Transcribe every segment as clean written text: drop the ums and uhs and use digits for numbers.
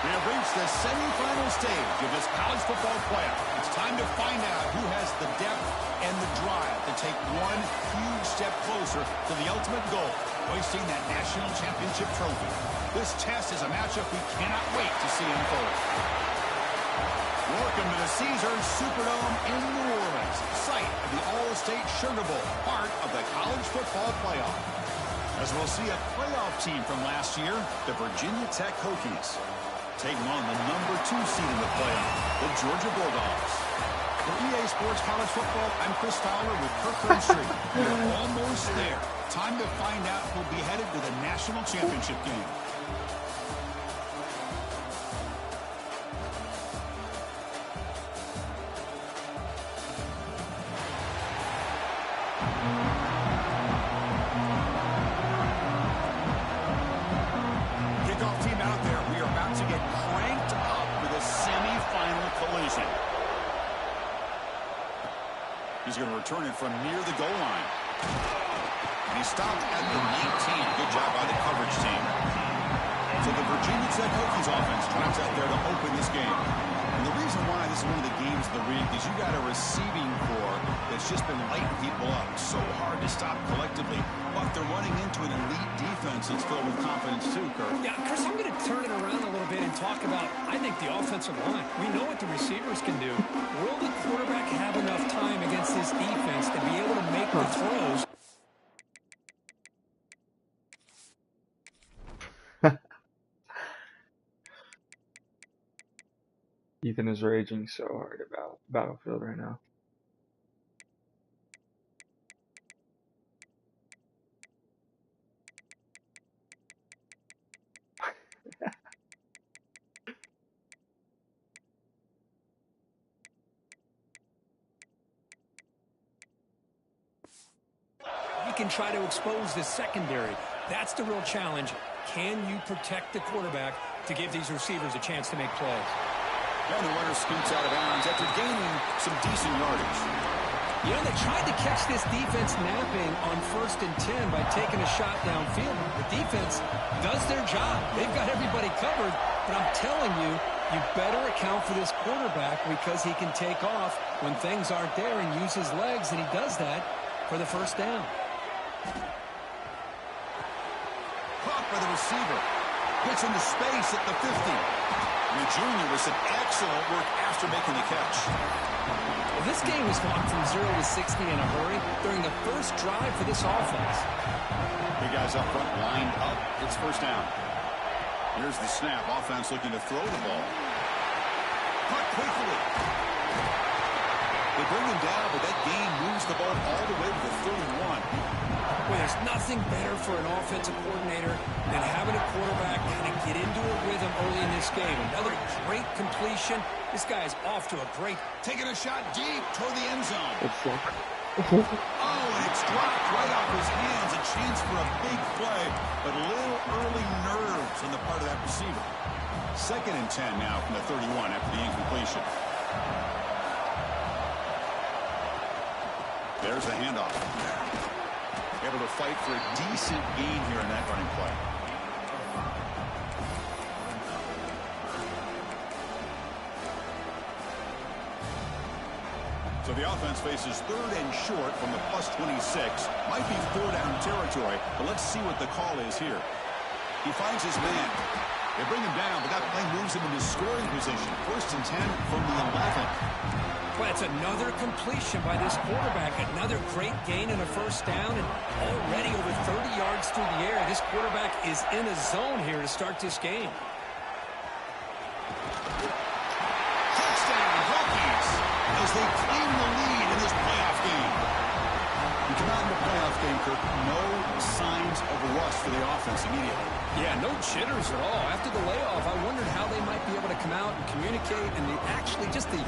We have reached the semifinal stage of this college football playoff. It's time to find out who has the depth and the drive to take one huge step closer to the ultimate goal, hoisting that national championship trophy. This test is a matchup we cannot wait to see unfold. Welcome to the Caesars Superdome in New Orleans, site of the All-State Sugar Bowl, part of the college football playoff. As we'll see a playoff team from last year, the Virginia Tech Hokies, taking on the number 2 seed in the playoff, the Georgia Bulldogs. For EA Sports College Football, I'm Chris Fowler with Kirk Herbstreit. We're almost there. Time to find out who'll be headed to the national championship game. He's going to return it from near the goal line. And he stopped at the 19. Good job by the coverage team. So the Virginia Tech Hokies offense tries out there to open this game. And the reason why this is one of the games of the week is you got a receiving core that's just been lighting people up. So hard to stop collectively. But they're running into an elite defense that's filled with confidence too, Kirk. Yeah, Chris, I'm going to turn it around a little bit and talk about, I think, the offensive line. We know what the receivers can do. Will the quarterback have enough time against this defense to be able to make the throws? Ethan is raging so hard about Battlefield right now. You can try to expose the secondary. That's the real challenge. Can you protect the quarterback to give these receivers a chance to make plays? And the runner scoots out of bounds after gaining some decent yardage. You know, they tried to catch this defense napping on 1st and 10 by taking a shot downfield. The defense does their job. They've got everybody covered, but I'm telling you, you better account for this quarterback because he can take off when things aren't there and use his legs, and he does that for the first down. Caught by the receiver. Gets into space at the 50. The junior with some excellent work after making the catch. Well, this game has gone from 0 to 60 in a hurry during the first drive for this offense. Big guys up front lined up. It's first down. Here's the snap. Offense looking to throw the ball. Caught quickly. They bring him down, but that gain moves the ball all the way to the 31. Well, there's nothing better for an offensive coordinator than having a quarterback kind of get into a rhythm early in this game. Another great completion. This guy's off to a great... Taking a shot deep toward the end zone. Oh, and it's dropped right off his hands. A chance for a big play, but a little early nerves on the part of that receiver. 2nd and 10 now from the 31 after the incompletion. There's the handoff. Able to fight for a decent gain here in that running play. So the offense faces 3rd and short from the +26. Might be 4-down territory, but let's see what the call is here. He finds his man. They bring him down, but that play moves him into scoring position. 1st and 10 from the 11. Well, it's another completion by this quarterback. Another great gain and a first down, and already over 30 yards through the air. This quarterback is in a zone here to start this game. Touchdown, Hokies, as they claim the lead in this playoff game. You come out in the playoff game, Kirk, no signs of rust for the offense immediately. Yeah, no jitters at all. After the layoff, I wondered how they might be able to come out and communicate and actually just the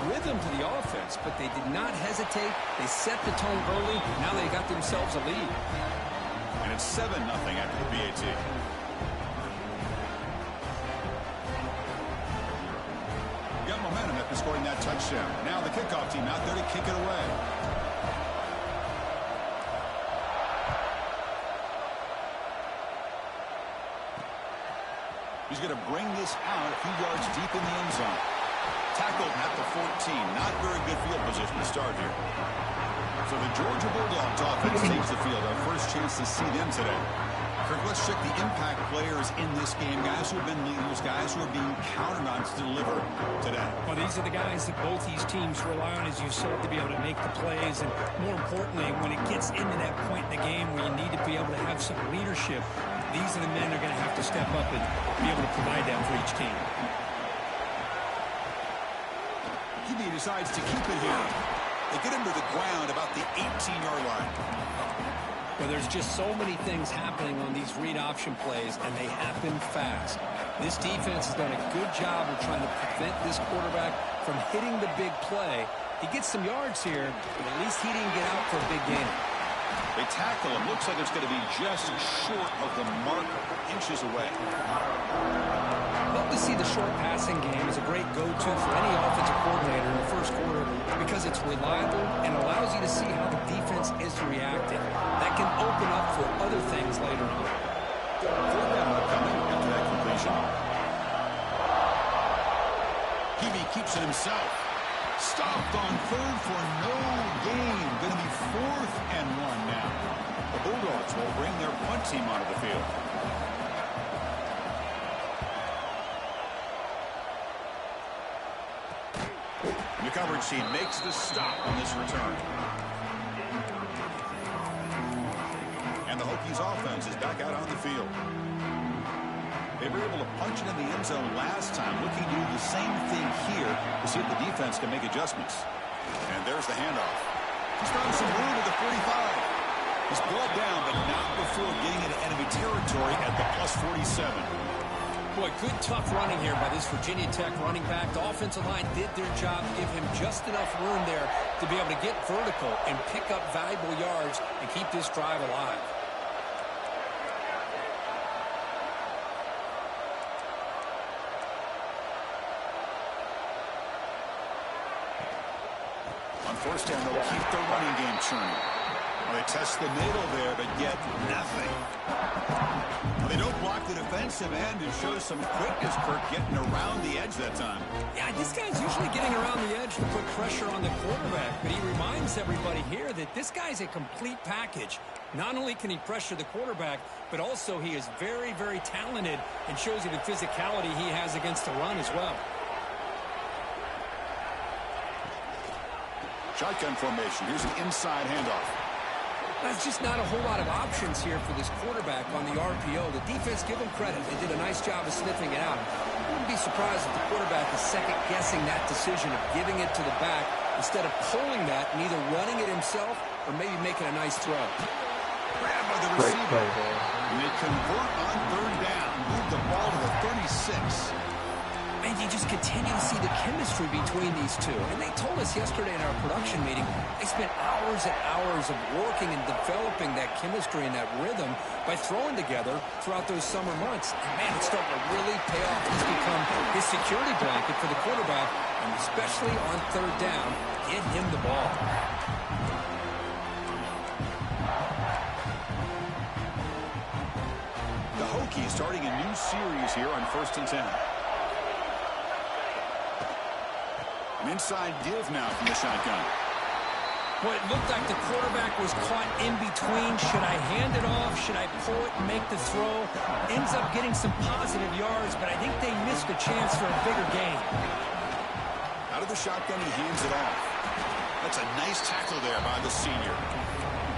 rhythm to the offense. But they did not hesitate. They set the tone early. Now they got themselves a lead. And it's 7-0 after the BAT. Got momentum after scoring that touchdown. Now the kickoff team out there to kick it away. He's He's going to bring this out a few yards deep in the end zone. Tackled at the 14. Not very good field position to start here. So the Georgia Bulldogs offense takes the field. Our first chance to see them today. Kirk, let's check the impact players in this game. Guys who have been leaders, guys who are being counted on to deliver today. Well, these are the guys that both these teams rely on, as you said, to be able to make the plays. And more importantly, when it gets into that point in the game where you need to be able to have some leadership, these are the men that are going to have to step up and be able to provide that for each team. He decides to keep it here. They get him to the ground about the 18-yard line. Well, there's just so many things happening on these read option plays, and they happen fast. This defense has done a good job of trying to prevent this quarterback from hitting the big play. He gets some yards here, but at least he didn't get out for a big gain. They tackle him. Looks like it's going to be just short of the mark, inches away. Love to see the short passing game as a great go-to for any offensive coordinator in the first quarter because it's reliable and allows you to see how the defense is reacting. That can open up for other things later on. Fourth down coming after that completion. Hebe keeps it himself. Stopped on third for no gain. Going to be 4th and 1 now. The Bulldogs will bring their punt team onto the field. And the coverage team makes the stop on this return. And the Hokies offense is back out on the field. They were able to punch it in the end zone last time, looking to do the same thing here to see if the defense can make adjustments. And there's the handoff. He's found some room at the 45. He's brought down, but not before getting into enemy territory at the +47. Boy, good tough running here by this Virginia Tech running back. The offensive line did their job, give him just enough room there to be able to get vertical and pick up valuable yards and keep this drive alive. On first down, they'll keep the running game churning. Well, they test the middle there, but get nothing. Well, they don't block the defensive end and show some quickness, Kirk, getting around the edge that time. Yeah, this guy's usually getting around the edge to put pressure on the quarterback, but he reminds everybody here that this guy's a complete package. Not only can he pressure the quarterback, but also he is very, very talented and shows you the physicality he has against the run as well. Shotgun formation. Here's an inside handoff. That's just not a whole lot of options here for this quarterback on the RPO. The defense, give them credit. They did a nice job of sniffing it out. I wouldn't be surprised if the quarterback is second-guessing that decision of giving it to the back instead of pulling that and either running it himself or maybe making a nice throw. Grabbed by the receiver. And they convert on third down. Move the ball to the 36. And you just continue to see the chemistry between these two. And they told us yesterday in our production meeting, they spent hours and hours of working and developing that chemistry and that rhythm by throwing together throughout those summer months. And man, it's starting to really pay off. It's become his security blanket for the quarterback, and especially on third down, get him the ball. The Hokies starting a new series here on 1st and 10. An inside give now from the shotgun. Well, it looked like the quarterback was caught in between. Should I hand it off? Should I pull it and make the throw? Ends up getting some positive yards, but I think they missed a chance for a bigger gain. Out of the shotgun, he hands it off. That's a nice tackle there by the senior.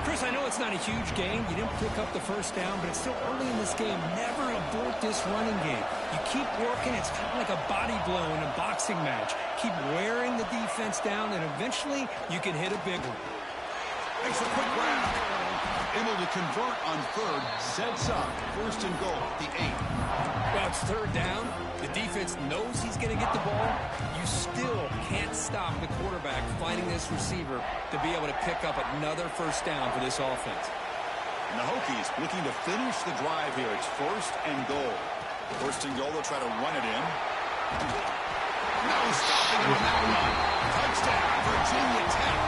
Chris, I know it's not a huge gain. You didn't pick up the first down, but it's still early in this game. Never abort this running game. You keep working. It's kind of like a body blow in a boxing match. Keep wearing the defense down, and eventually you can hit a big one. Makes a quick grab. Able to convert on third. Sets up 1st and goal, the 8. Well, it's third down. The defense knows he's going to get the ball. You still can't stop the quarterback finding this receiver to be able to pick up another first down for this offense. And the Hokies looking to finish the drive here. It's 1st and goal. 1st and goal, they'll try to run it in. No stopping on that one. Touchdown, Virginia Tech.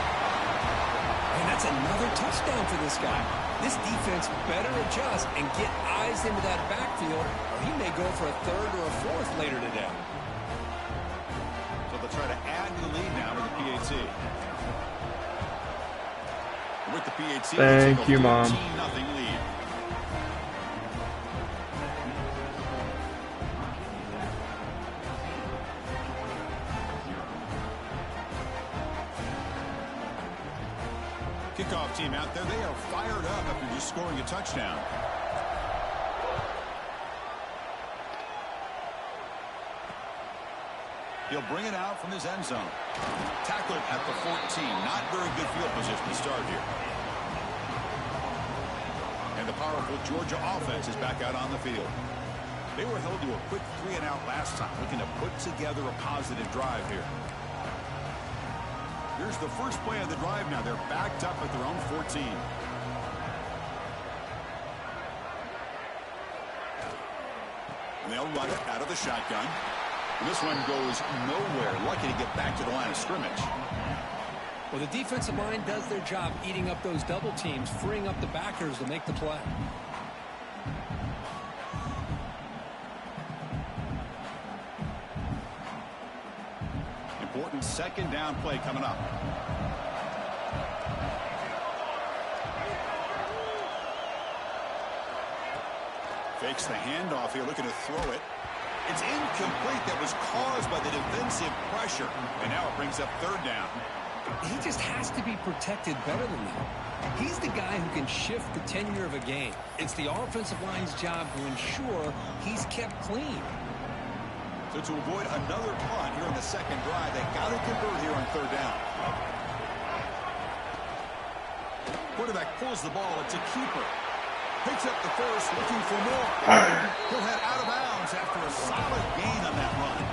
And that's That's another touchdown for this guy. This defense better adjust and get eyes into that backfield, or he may go for a third or a fourth later today. So they'll try to add to the lead now with the PAT. With the PAT, thank you, Mom. 14-0 lead. Kickoff team out there. They are fired up after just scoring a touchdown. He'll bring it out from his end zone. Tackled at the 14. Not very good field position to start here. And the powerful Georgia offense is back out on the field. They were held to a quick 3-and-out last time, looking to put together a positive drive here. Here's the first play of the drive now. They're backed up at their own 14. And they'll run it out of the shotgun. And this one goes nowhere. Lucky to get back to the line of scrimmage. Well, the defensive line does their job eating up those double teams, freeing up the backers to make the play. Important second down play coming up. Fakes the handoff here, looking to throw it. It's incomplete. That was caused by the defensive pressure. And now it brings up third down. He just has to be protected better than that. He's the guy who can shift the tenure of a game. It's the offensive line's job to ensure he's kept clean. So to avoid another punt here in the second drive, they got to convert here on third down. Quarterback pulls the ball. It's a keeper. Picks up the first, looking for more. He'll head out of bounds after a solid gain on that run.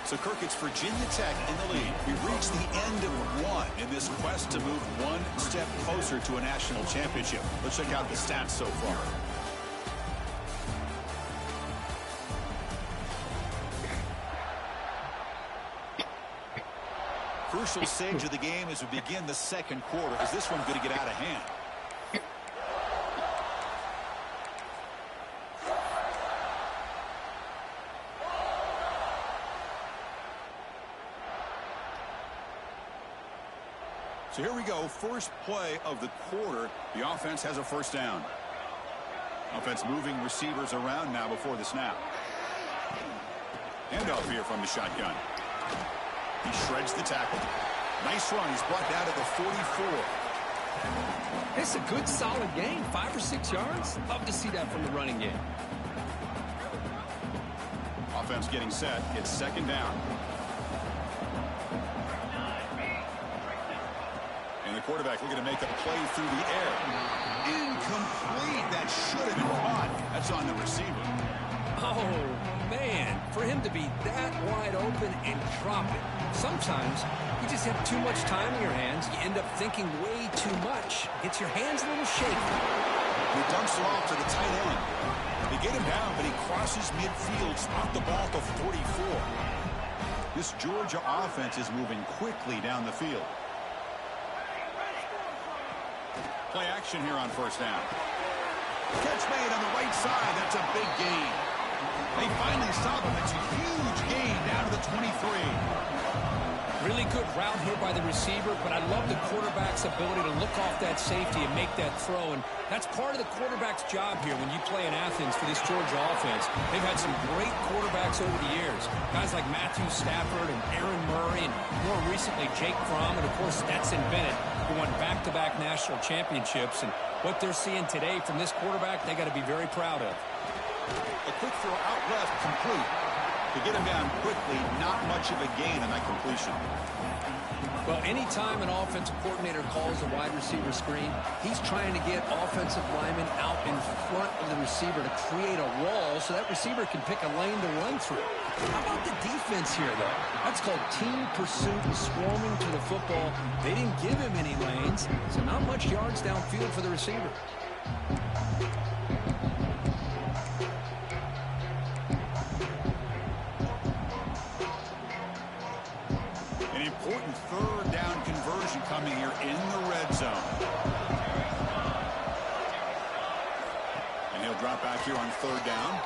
So, Kirk, it's Virginia Tech in the lead. We reached the end of one in this quest to move one step closer to a national championship. Let's check out the stats so far. Crucial stage of the game as we begin the second quarter. Is this one going to get out of hand? So here we go. First play of the quarter. The offense has a first down. Offense moving receivers around now before the snap. Handoff here from the shotgun. He shreds the tackle. Nice run. He's brought down to the 44. It's a good, solid game. 5 or 6 yards. Love to see that from the running game. Offense getting set. It's second down. And the quarterback looking to make a play through the air. Incomplete. That should have been caught. That's on the receiver. Oh, man. For him to be that wide open and drop it. Sometimes you just have too much time in your hands. You end up thinking way too much. Gets your hands a little shaky. He dumps it off to the tight end. They get him down, but he crosses midfield, spot the ball to 44. This Georgia offense is moving quickly down the field. Play action here on first down. Catch made on the right side. That's a big gain. They finally stop him. It's a huge gain down to the 23. Really good route here by the receiver, but I love the quarterback's ability to look off that safety and make that throw. And that's part of the quarterback's job here when you play in Athens for this Georgia offense. They've had some great quarterbacks over the years. Guys like Matthew Stafford and Aaron Murray, and more recently Jake Fromm, and of course Stetson Bennett, who won back-to-back national championships. And what they're seeing today from this quarterback, they got to be very proud of. A quick throw out left, complete. To get him down quickly, not much of a gain on that completion. Well, anytime an offensive coordinator calls a wide receiver screen, he's trying to get offensive linemen out in front of the receiver to create a wall so that receiver can pick a lane to run through. How about the defense here, though? That's called team pursuit and swarming to the football. They didn't give him any lanes, so not much yards downfield for the receiver. coming here in the red zone. And he'll drop back here on third down.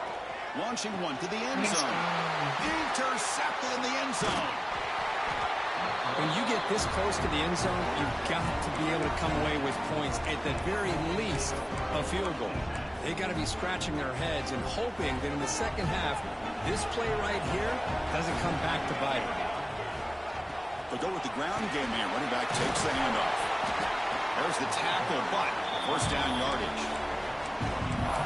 Launching one to the end zone. Intercepted in the end zone. When you get this close to the end zone, you've got to be able to come away with points, at the very least, a field goal. They got to be scratching their heads and hoping that in the second half, this play right here doesn't come back to bite them. They'll go with the ground game here. Running back takes the handoff. There's the tackle, but first down yardage.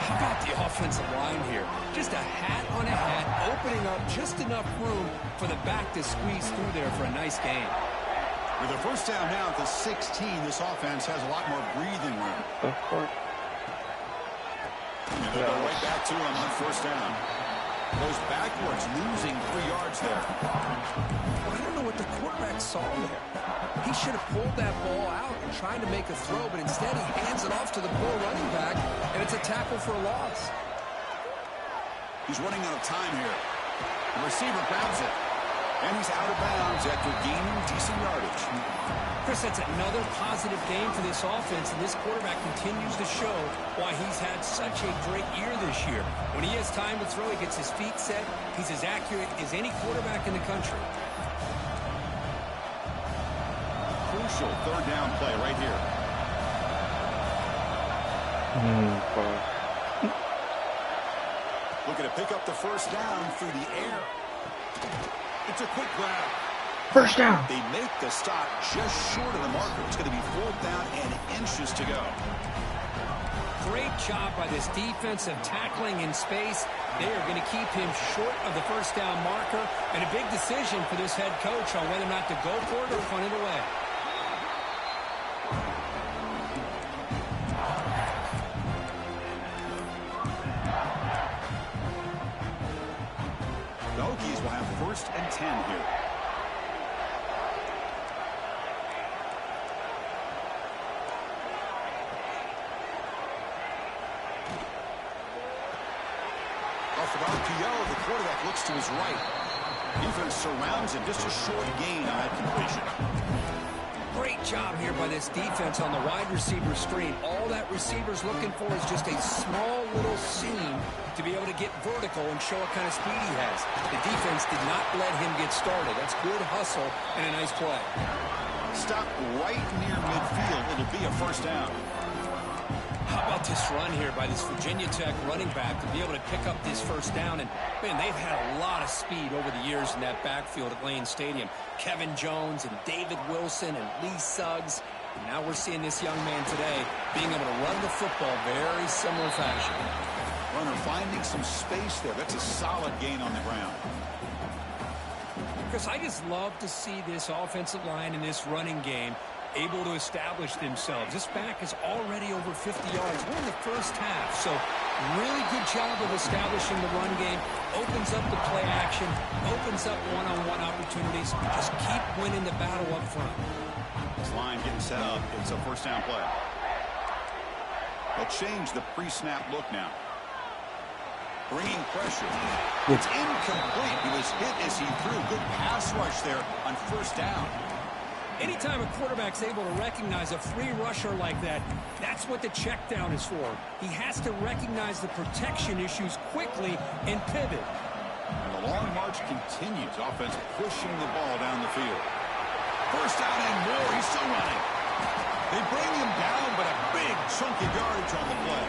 How about the offensive line here? Just a hat on a hat, opening up just enough room for the back to squeeze through there for a nice gain. With a first down now at the 16, this offense has a lot more breathing room. Of course. And they'll go right back to him on first down. Goes backwards, losing 3 yards there. Well, I don't know what the quarterback saw there. He should have pulled that ball out and tried to make a throw, but instead he hands it off to the poor running back, and it's a tackle for a loss. He's running out of time here. The receiver grabs it, and he's out of bounds after gaining decent yardage. Chris, that's another positive game for this offense, and this quarterback continues to show why he's had such a great year this year. When he has time to throw, he gets his feet set. He's as accurate as any quarterback in the country. Crucial third down play right here. Looking to pick up the first down through the air. It's a quick grab. First down. They make the stop just short of the marker. It's going to be fourth down and inches to go. Great job by this defensive tackling in space. They are going to keep him short of the first down marker, and a big decision for this head coach on whether or not to go for it or punt it away. The Hokies will have first and 10 here. Off of RPO, the quarterback looks to his right. Defense surrounds him, just a short gain on that completion. Great job here by this defense on the wide receiver screen. All that receiver's looking for is just a small little seam to be able to get vertical and show what kind of speed he has. The defense did not let him get started. That's good hustle and a nice play. Stop right near midfield. It'll be a first down. How about this run here by this Virginia Tech running back to be able to pick up this first down? And, man, they've had a lot of speed over the years in that backfield at Lane Stadium. Kevin Jones and David Wilson and Lee Suggs. And now we're seeing this young man today being able to run the football very similar fashion. Runner finding some space there. That's a solid gain on the ground. Chris, I just love to see this offensive line in this running game able to establish themselves. This back is already over 50 yards. We're in the first half, so really good job of establishing the run game. Opens up the play action, opens up one-on-one opportunities. Just keep winning the battle up front. This line getting set up. It's a first down play. They'll change the pre-snap look now. Bringing pressure. It's incomplete. He was hit as he threw. Good pass rush there on first down. Anytime a quarterback's able to recognize a free rusher like that, that's what the check down is for. He has to recognize the protection issues quickly and pivot. And the long march continues. Offense pushing the ball down the field. First down and more. He's still running. They bring him down, but a big chunk of yardage on the play.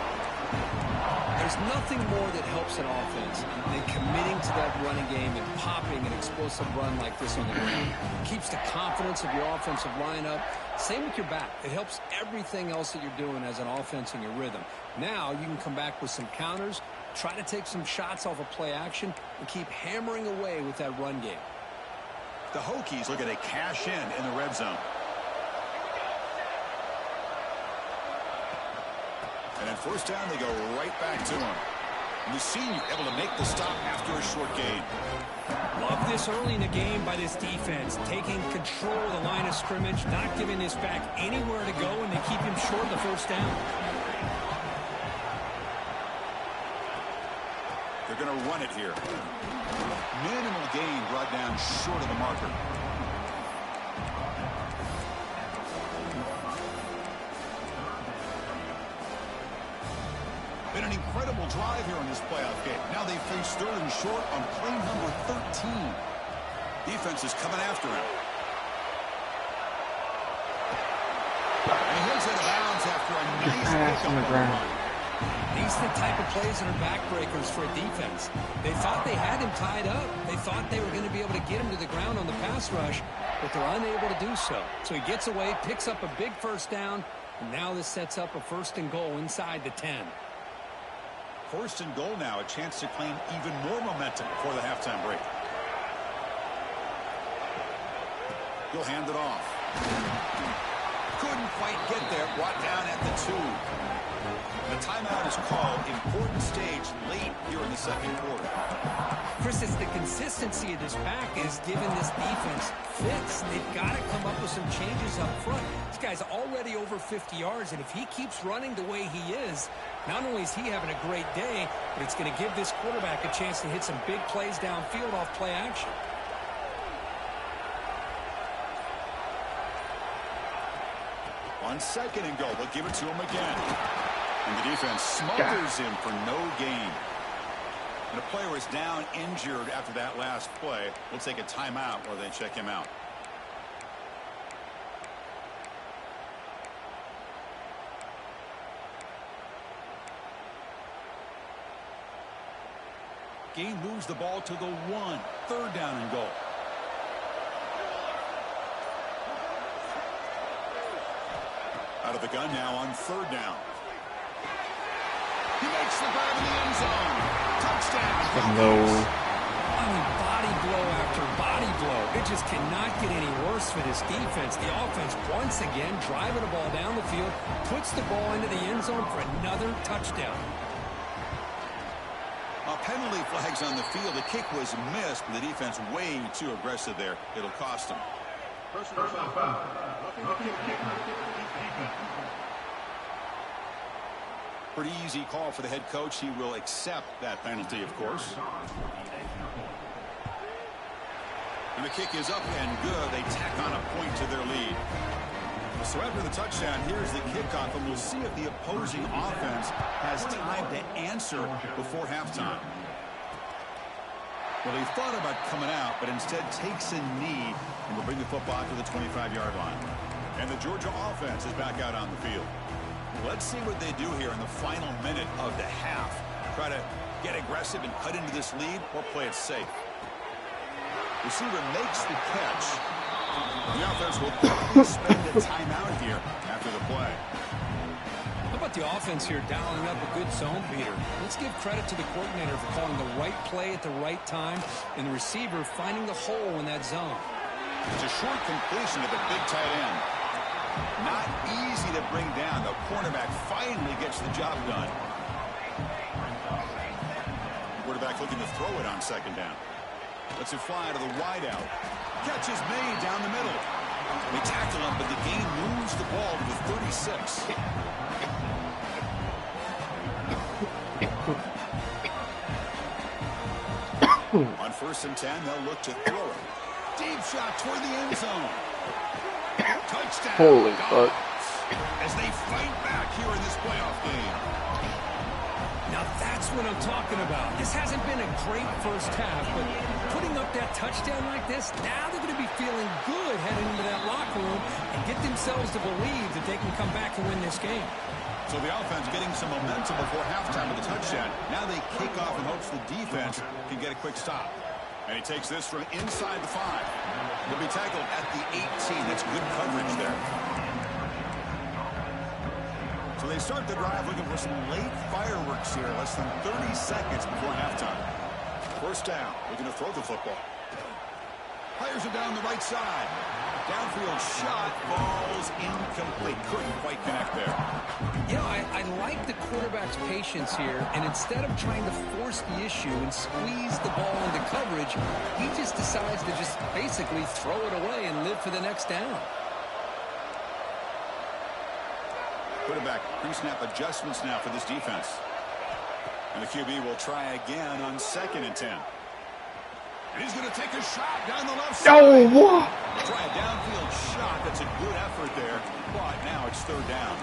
There's nothing more that helps an offense than committing to that running game and popping an explosive run like this on the ground. It keeps the confidence of your offensive line up. Same with your back. It helps everything else that you're doing as an offense in your rhythm. Now you can come back with some counters, try to take some shots off of play action, and keep hammering away with that run game. The Hokies look at a cash in the red zone. And at first down, they go right back to him. And the senior able to make the stop after a short gain. Love this early in the game by this defense, taking control of the line of scrimmage, not giving this back anywhere to go, and they keep him short of the first down. They're going to run it here. Minimal gain brought down short of the marker. an incredible drive here in this playoff game. Now they face third and short on play number 13. Defense is coming after him. And he hits out of bounds after a nice pickup on the run. These are the type of plays that are backbreakers for a defense. They thought they had him tied up. They thought they were going to be able to get him to the ground on the pass rush, but they're unable to do so. So he gets away, picks up a big first down, and now this sets up a 1st and goal inside the 10. 1st and goal now, a chance to claim even more momentum before the halftime break. He'll hand it off. Couldn't quite get there, brought down at the 2. The timeout is called. Important stage late here in the second quarter. Chris, it's the consistency of this pack is giving this defense fits. They've got to come up with some changes up front. This guy's already over 50 yards, and if he keeps running the way he is, not only is he having a great day, but it's going to give this quarterback a chance to hit some big plays downfield off play action. On 2nd and goal, they'll give it to him again. And the defense smothers him for no gain. And a player is down injured after that last play. We'll take a timeout while they check him out. Gain moves the ball to the 1. 3rd down and goal. Out of the gun now on 3rd down. He makes the grab in the end zone. Touchdown. No. I mean, body blow after body blow. It just cannot get any worse for this defense. The offense, once again, driving the ball down the field, puts the ball into the end zone for another touchdown. Penalty flags on the field. The kick was missed, but the defense way too aggressive there. It'll cost them. Personal foul. Pretty easy call for the head coach. He will accept that penalty, of course. And the kick is up and good. They tack on a point to their lead. So after the touchdown, here's the kickoff, and we'll see if the opposing offense has time to answer before halftime. Well, he thought about coming out, but instead takes a knee and will bring the football to the 25-yard line. And the Georgia offense is back out on the field. Let's see what they do here in the final minute of the half. Try to get aggressive and cut into this lead or play it safe. Receiver makes the catch. The offense will quickly spend a timeout here after the play. How about the offense here dialing up a good zone beater? Let's give credit to the coordinator for calling the right play at the right time and the receiver finding the hole in that zone. It's a short completion to the big tight end. Not easy to bring down. The cornerback finally gets the job done. Quarterback looking to throw it on 2nd down. Lets it fly to the wideout. Catch is made down the middle. They tackle him, but the gain moves the ball to the 36. On 1st and 10, they'll look to throw it. Deep shot toward the end zone. Touchdown. Holy fuck. As they fight back here in this playoff game. Now that's what I'm talking about. This hasn't been a great first half, but putting up that touchdown like this, now they're going to be feeling good heading into that locker room and get themselves to believe that they can come back and win this game. So the offense getting some momentum before halftime with the touchdown. Now they kick off in hopes the defense can get a quick stop. And he takes this from inside the 5. He'll be tackled at the 18. That's good coverage there. So they start the drive looking for some late fireworks here. Less than 30 seconds before halftime. 1st down. Looking to throw the football. Fires it down the right side. Downfield shot falls incomplete. Couldn't quite connect there. You know, I like the quarterback's patience here, and instead of trying to force the issue and squeeze the ball into coverage, he just decides to just basically throw it away and live for the next down. Quarterback pre-snap adjustments now for this defense. And the QB will try again on 2nd and 10. And he's going to take a shot down the left side. Oh, what? Try a downfield shot. That's a good effort there. But now it's 3rd down.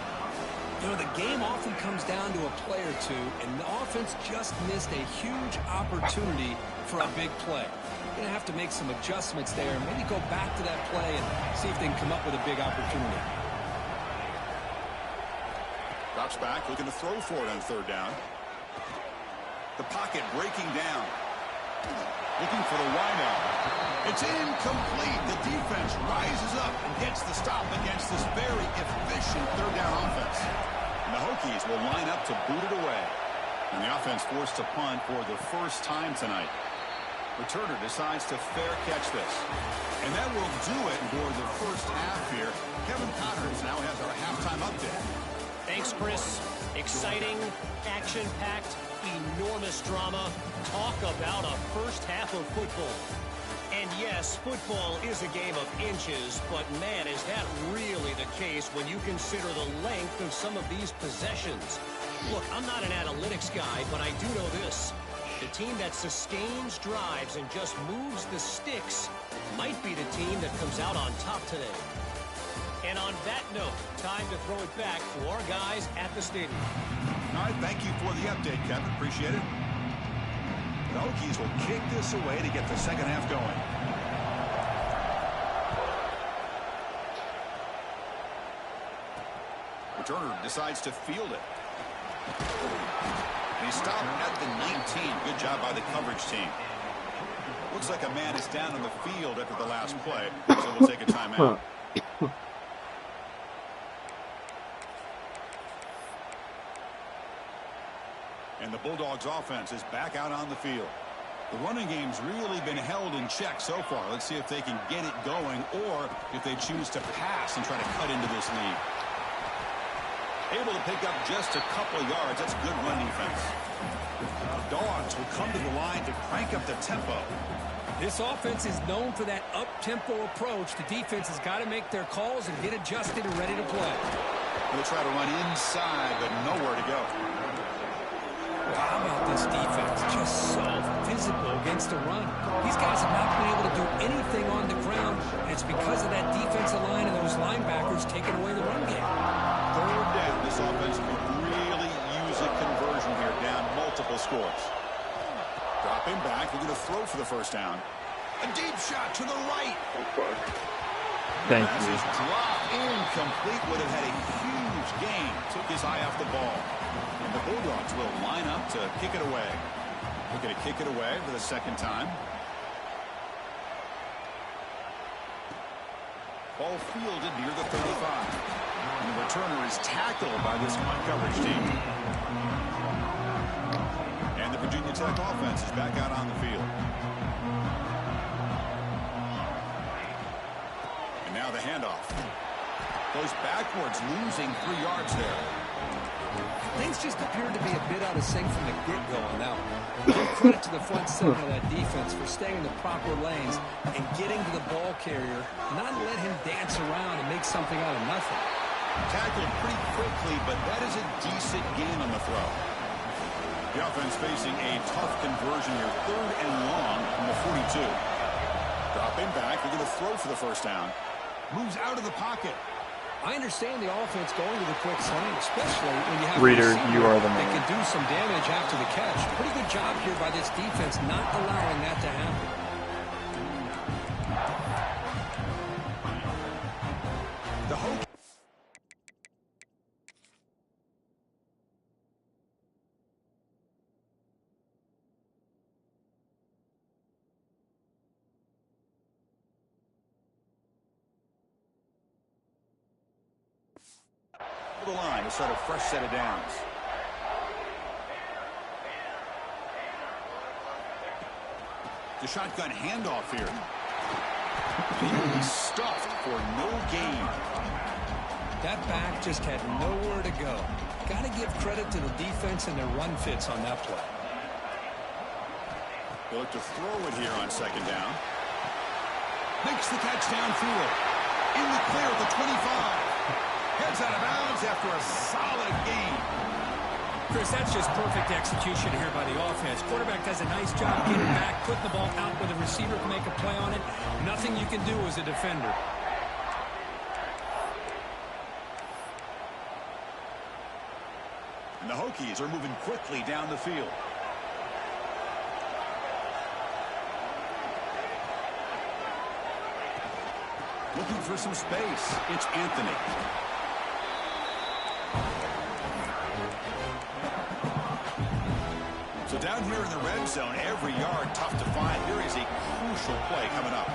You know, the game often comes down to a play or two, and the offense just missed a huge opportunity for a big play. You're going to have to make some adjustments there, maybe go back to that play and see if they can come up with a big opportunity. Drops back, looking to throw for it on third down. The pocket breaking down. Looking for the wideout. It's incomplete. The defense rises up and gets the stop against this very efficient third down offense. And the Hokies will line up to boot it away. And the offense forced to punt for the first time tonight. Returner decides to fair catch this. And that will do it for the first half here. Kevin Connors now has our halftime update. Thanks, Chris. Exciting, action-packed, enormous drama. Talk about a first half of football. And yes, football is a game of inches, but man, is that really the case when you consider the length of some of these possessions. Look, I'm not an analytics guy, but I do know this. The team that sustains drives and just moves the sticks might be the team that comes out on top today. And on that note, time to throw it back to our guys at the stadium. All right, thank you for the update, Kevin. Appreciate it. The Hokies will kick this away to get the second half going. Returner decides to field it. And he stopped at the 19. Good job by the coverage team. Looks like a man is down on the field after the last play, so we'll take a timeout. And the Bulldogs offense is back out on the field. The running game's really been held in check so far. Let's see if they can get it going or if they choose to pass and try to cut into this lead. Able to pick up just a couple of yards. That's good run defense. The Dogs will come to the line to crank up the tempo. This offense is known for that up-tempo approach. The defense has got to make their calls and get adjusted and ready to play. They'll try to run inside, but nowhere to go. How about this defense? Just so physical against the run. These guys have not been able to do anything on the ground, and it's because of that defensive line and those linebackers taking away the run game. Third down, this offense could really use a conversion here, down multiple scores. Dropping back, we're going to throw for the first down. A deep shot to the right. Thank Pass you. is dropped, incomplete, would have had a huge gain. Took his eye off the ball. And the Bulldogs will line up to kick it away. We're going to kick it away for the second time. Ball fielded near the 35. And the returner is tackled by this punt coverage team. And the Virginia Tech offense is back out on the field. And now the handoff. Goes backwards, losing 3 yards there. Things just appeared to be a bit out of sync from the get-go on that one. Give credit to the front seven of that defense for staying in the proper lanes and getting to the ball carrier, not let him dance around and make something out of nothing. Tackled pretty quickly, but that is a decent gain on the throw. The offense facing a tough conversion here, 3rd and long from the 42. Dropping back, we're going to throw for the first down. Moves out of the pocket. I understand the offense going to the quick slant, especially when you have Reader, a receiver you are the that man. can do some damage after the catch. Pretty good job here by this defense not allowing that to happen. The Hokies. The line to set a fresh set of downs. The shotgun handoff here. Nearly stuffed for no gain. That back just had nowhere to go. Got to give credit to the defense and their run fits on that play. They look to throw it here on second down. Makes the catch downfield. In the clear at the 25. Heads out of bounds after a solid game. Chris, that's just perfect execution here by the offense. Quarterback does a nice job getting back, putting the ball out where the receiver can make a play on it. Nothing you can do as a defender. And the Hokies are moving quickly down the field. Looking for some space. It's Anthony. So down here in the red zone, every yard tough to find. Here is a crucial play coming up.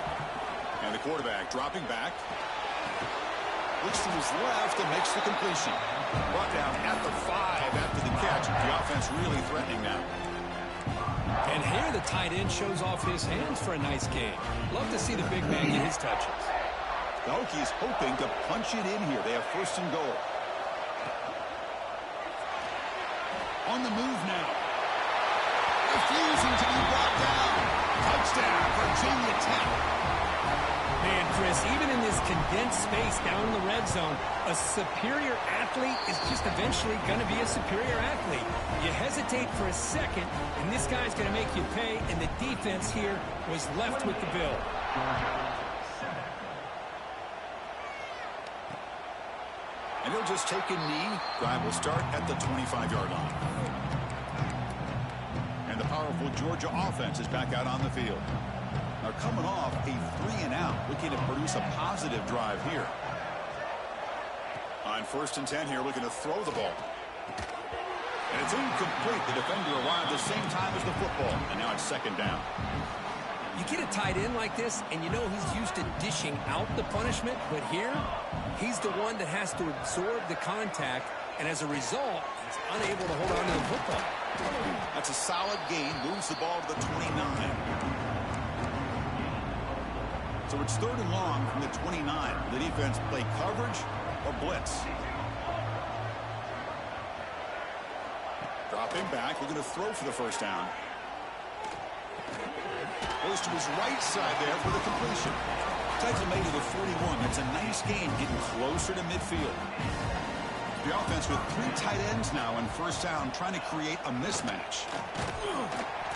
And the quarterback dropping back. Looks to his left and makes the completion. Brought down at the 5 after the catch. The offense really threatening now. And here the tight end shows off his hands for a nice game. Love to see the big man get his touches. The Hokies hoping to punch it in here. They have first and goal. On the move now. Refusing to be brought down. Touchdown, Virginia Tech. Man, Chris, even in this condensed space down in the red zone, a superior athlete is just eventually going to be a superior athlete. You hesitate for a second, and this guy's going to make you pay, and the defense here was left with the bill. And he'll just take a knee. Drive will start at the 25-yard line. And the powerful Georgia offense is back out on the field. Now coming off a 3-and-out, looking to produce a positive drive here. On 1st and 10 here, looking to throw the ball. And it's incomplete. The defender arrived the same time as the football. And now it's 2nd down. You get a tight end like this, and you know he's used to dishing out the punishment, but here, he's the one that has to absorb the contact, and as a result, he's unable to hold on to the football. That's a solid gain. Moves the ball to the 29. So it's 3rd and long from the 29. Will the defense play coverage or blitz? Dropping back. We're going to throw for the 1st down. Goes to his right side there for the completion. Takes him made to the 41. That's a nice gain, getting closer to midfield. The offense with 3 tight ends now in 1st down, trying to create a mismatch.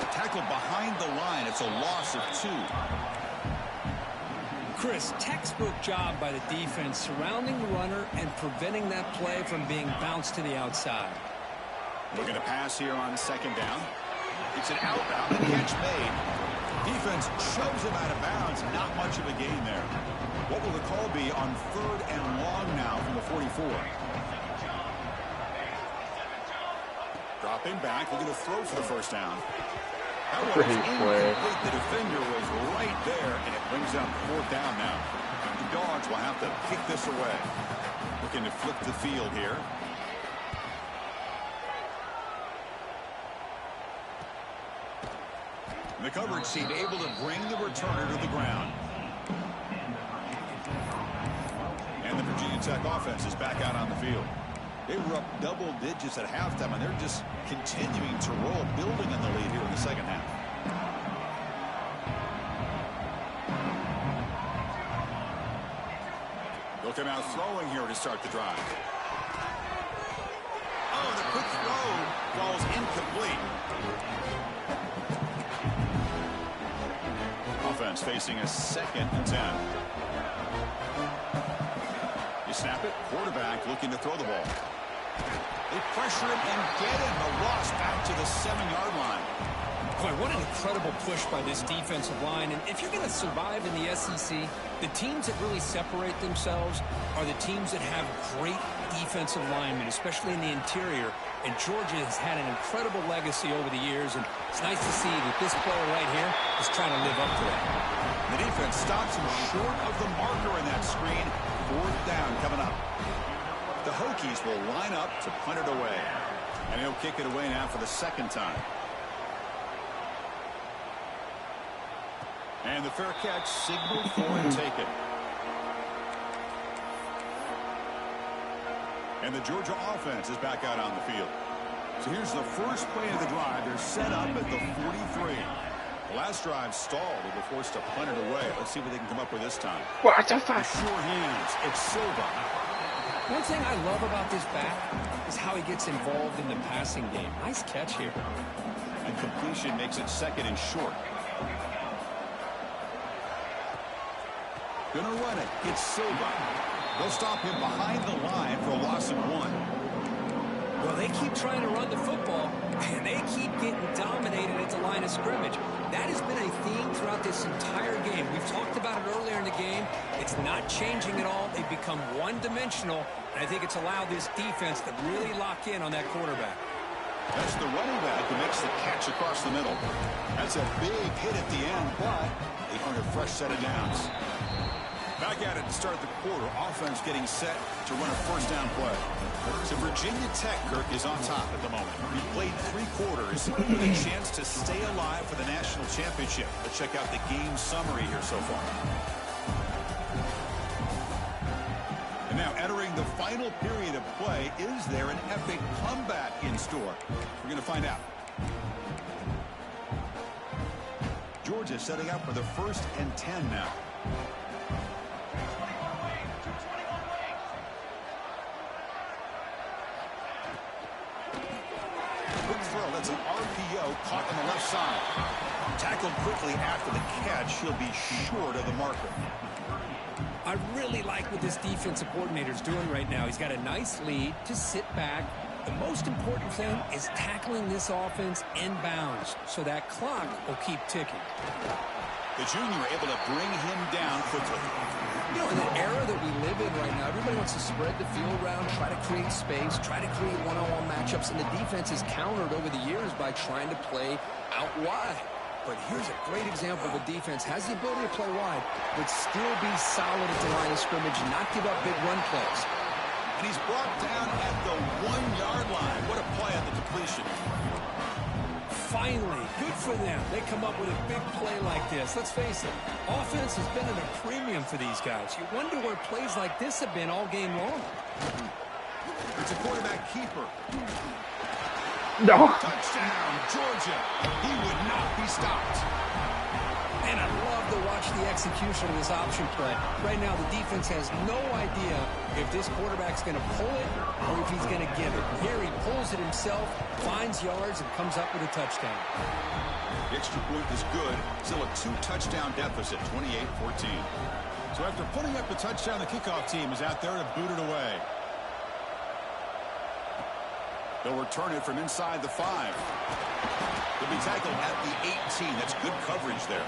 Tackled behind the line. It's a loss of 2. Chris, textbook job by the defense surrounding the runner and preventing that play from being bounced to the outside. Looking to pass here on 2nd down. It's an outbound. The catch made. Defense shoves him out of bounds. Not much of a gain there. What will the call be on 3rd and long now from the 44? Dropping back. Looking to throw for the 1st down. That was incomplete. The defender was right there, and it brings up 4th down now. The Dogs will have to kick this away. Looking to flip the field here. The coverage team able to bring the returner to the ground. And the Virginia Tech offense is back out on the field. They were up double digits at halftime, and they're just continuing to roll, building on the lead here in the 2nd half. They'll come out throwing here to start the drive. Oh, the quick throw falls incomplete. Offense facing a 2nd and 10. You snap it. Quarterback looking to throw the ball. They pressure him and get him. A loss back to the 7-yard line. Boy, what an incredible push by this defensive line. And if you're going to survive in the SEC, the teams that really separate themselves are the teams that have great defensive linemen, especially in the interior. And Georgia has had an incredible legacy over the years, and it's nice to see that this player right here is trying to live up to that. The defense stops him short of the marker in that screen. 4th down coming up. The Hokies will line up to punt it away. And he'll kick it away now for the 2nd time. And the fair catch signaled for and taken. And the Georgia offense is back out on the field. So here's the first play of the drive. They're set up at the 43. The last drive stalled. They were forced to punt it away. Let's see what they can come up with this time. What the fuck? Sure hands. It's Silva. One thing I love about this back is how he gets involved in the passing game. Nice catch here. And completion makes it 2nd and short. Gonna run it. It's Silva. They'll stop him behind the line for a loss of 1. Well, they keep trying to run the football, and they keep getting dominated at the line of scrimmage. That has been a theme throughout this entire game. We've talked about it earlier in the game. It's not changing at all. They've become one-dimensional, and I think it's allowed this defense to really lock in on that quarterback. That's the running back who makes the catch across the middle. That's a big hit at the end, but they earn a fresh set of downs. Back at it to start the quarter. Offense getting set to run a first down play. So Virginia Tech, Kirk, is on top at the moment. We played 3 quarters with a chance to stay alive for the national championship. Let's check out the game summary here so far. And now entering the final period of play, is there an epic comeback in store? We're going to find out. Georgia setting up for the 1st and 10 now. Quick throw, that's an RPO caught on the left side. Tackled quickly after the catch, he'll be short of the marker. I really like what this defensive coordinator is doing right now. He's got a nice lead to sit back. The most important thing is tackling this offense inbounds so that clock will keep ticking. The junior able to bring him down quickly. You know, in the era that we live in right now, everybody wants to spread the field around, try to create space, try to create one-on-one matchups, and the defense is countered over the years by trying to play out wide. But here's a great example of a defense has the ability to play wide, but still be solid at the line of scrimmage and not give up big run plays. And he's brought down at the 1-yard line. What a play on the depletion. Finally, good for them. They come up with a big play like this. Let's face it, offense has been at a premium for these guys. You wonder where plays like this have been all game long. It's a quarterback keeper. No. Touchdown, Georgia. He would not be stopped. And I love to watch the execution of this option play. Right now, the defense has no idea if this quarterback's going to pull it or if he's going to give it. Here he pulls it himself, finds yards, and comes up with a touchdown. The extra point is good. Still a 2-touchdown deficit, 28-14. So after putting up the touchdown, the kickoff team is out there to boot it away. They'll return it from inside the 5. They'll be tackled at the 18. That's good coverage there.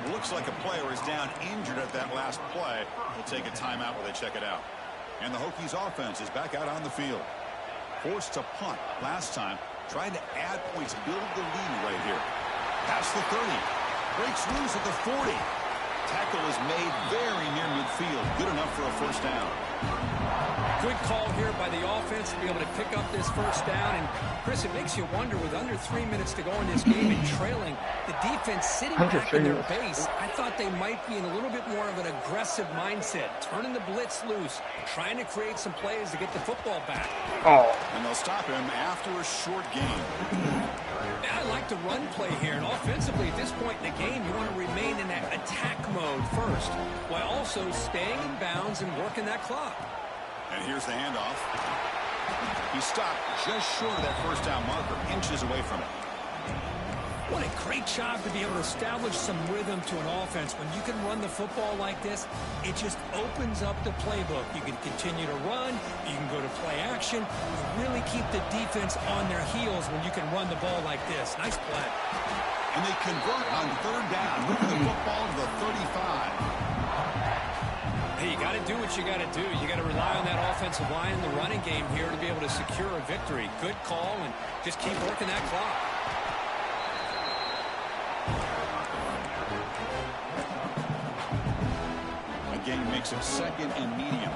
Looks like a player is down injured at that last play. We'll take a timeout while they check it out. And the Hokies offense is back out on the field. Forced to punt last time. Trying to add points, build the lead right here. Past the 30. Breaks loose at the 40. Tackle is made very near midfield. Good enough for a first down. Good call here by the offense to be able to pick up this first down. And, Chris, it makes you wonder, with under 3 minutes to go in this game and trailing, the defense sitting back in their base, I thought they might be in a little bit more of an aggressive mindset, turning the blitz loose, trying to create some plays to get the football back. Oh. And they'll stop him after a short game. I like the run play here, and offensively at this point in the game, you want to remain in that attack mode first, while also staying in bounds and working that clock. And here's the handoff. He stopped just short of that first down marker, inches away from it. What a great job to be able to establish some rhythm to an offense. When you can run the football like this, it just opens up the playbook. You can continue to run. You can go to play action. You really keep the defense on their heels when you can run the ball like this. Nice play. And they convert on third down, moving the football to the 35. Hey, you got to do what you got to do. You got to rely on that offensive line in the running game here to be able to secure a victory. Good call, and just keep working that clock. Again, makes it 2nd and medium.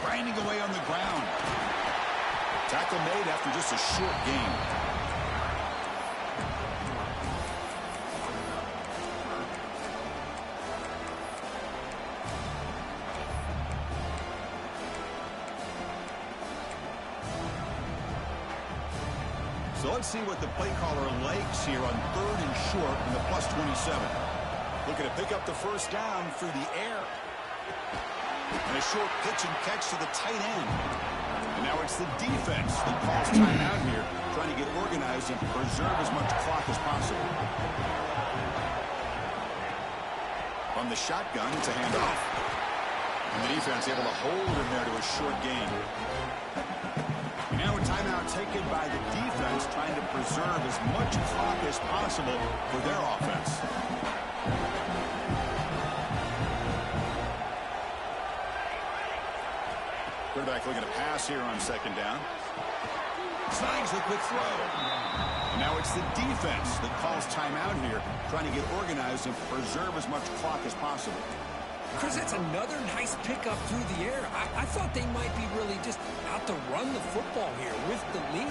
Grinding away on the ground. Tackle made after just a short game. So let's see what the play caller likes here on 3rd and short in the +27. Looking to pick up the first down through the air. And a short pitch and catch to the tight end. And now it's the defense that calls timeout here, trying to get organized and preserve as much clock as possible. From the shotgun, it's a handoff. And the defense able to hold him there to a short gain. Now a timeout taken by the defense, trying to preserve as much clock as possible for their offense. Quarterback looking to pass here on second down. Slides a quick throw. Now it's the defense that calls timeout here, trying to get organized and preserve as much clock as possible. Chris, that's another nice pickup through the air. I thought they might be really just out to run the football here with the lead,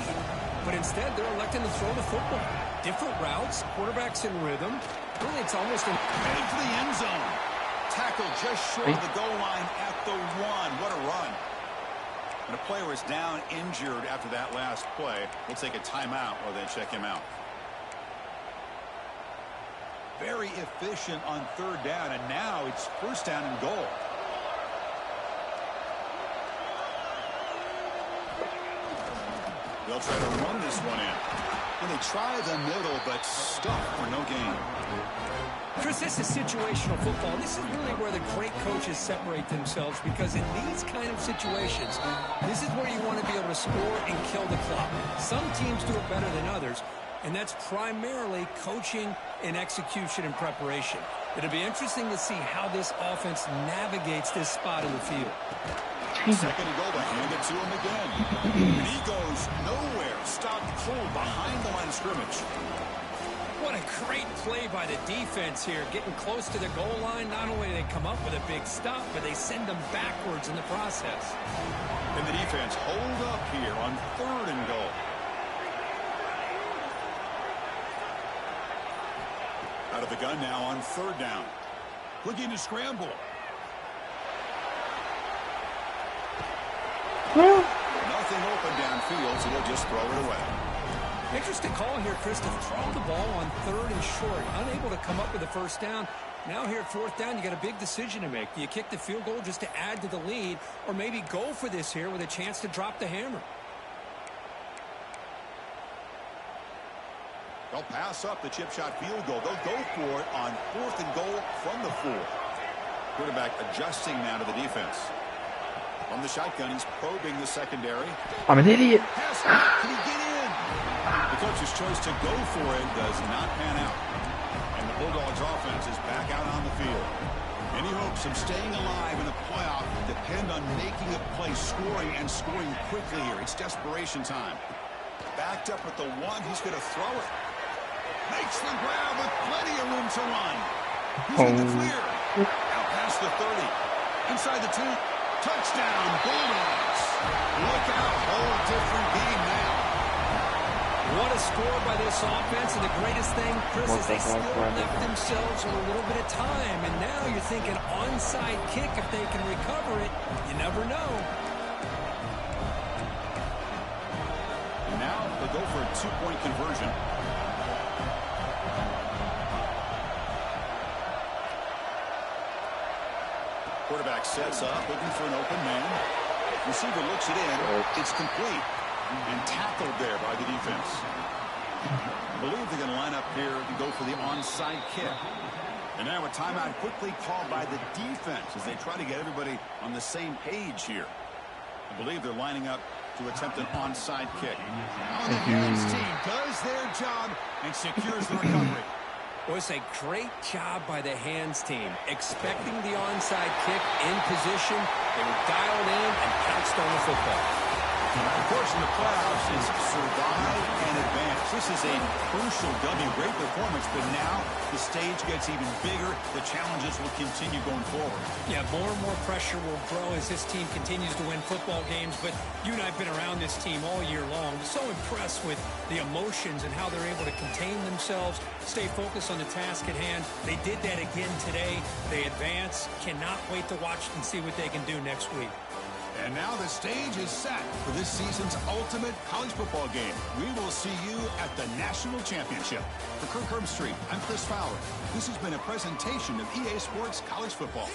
but instead they're electing to throw the football. Different routes, quarterback's in rhythm. Really, it's almost headed for the end zone. Tackle just short of the goal line at the 1. What a run. And a player is down injured after that last play. We'll take a timeout while they check him out. Very efficient on third down, and now it's first down and goal. They'll try to run this one in. And they try the middle, but stuck for no gain. Chris, this is situational football. This is really where the great coaches separate themselves, because in these kind of situations, this is where you want to be able to score and kill the clock. Some teams do it better than others, and that's primarily coaching and execution and preparation. It'll be interesting to see how this offense navigates this spot in the field. Second and goal, to hand it to him again. And he goes nowhere. Stopped cold behind the line of scrimmage. What a great play by the defense here. Getting close to the goal line, not only do they come up with a big stop, but they send them backwards in the process. And the defense hold up here on third and goal. Out of the gun now on third down. Looking to scramble. Nothing open downfield, so they'll just throw it away. Interesting call here, Chris, to throw the ball on third and short. Unable to come up with a first down. Now here at fourth down, you got a big decision to make. Do you kick the field goal just to add to the lead, or maybe go for this here with a chance to drop the hammer? They'll pass up the chip shot field goal. They'll go for it on fourth and goal from the 4. Quarterback adjusting now to the defense. From the shotgun, he's probing the secondary. I'm an idiot. Can he get in? The coach's choice to go for it does not pan out. And the Bulldogs offense is back out on the field. Any hopes of staying alive in the playoff depend on making a play, scoring, and scoring quickly here. It's desperation time. Backed up at the 1, he's going to throw it. Makes the grab with plenty of room to run. He's in the clear. Out past the 30. Inside the 2. Touchdown, Bulldogs. Look out. Whole different game now. What a score by this offense. And the greatest thing, Chris, is they still left themselves with a little bit of time. And now you're thinking onside kick if they can recover it. You never know. Now they'll go for a 2-point conversion. Quarterback sets up, looking for an open man. Receiver looks it in. It's complete. And tackled there by the defense. I believe they're going to line up here to go for the onside kick. And now a timeout quickly called by the defense as they try to get everybody on the same page here. I believe they're lining up to attempt an onside kick. Now the Harris team does their job and secures the recovery. Well, it's a great job by the hands team. Expecting the onside kick in position, they were dialed in and pounced on the football. Of course, in the playoffs, it's survive and advance. This is a crucial W. Great performance, but now the stage gets even bigger. The challenges will continue going forward. Yeah, more and more pressure will grow as this team continues to win football games. But you and I have been around this team all year long. So impressed with the emotions and how they're able to contain themselves, stay focused on the task at hand. They did that again today. They advance. Cannot wait to watch and see what they can do next week. And now the stage is set for this season's ultimate college football game. We will see you at the National Championship. For Kirk Herbstreit, I'm Chris Fowler. This has been a presentation of EA Sports College Football.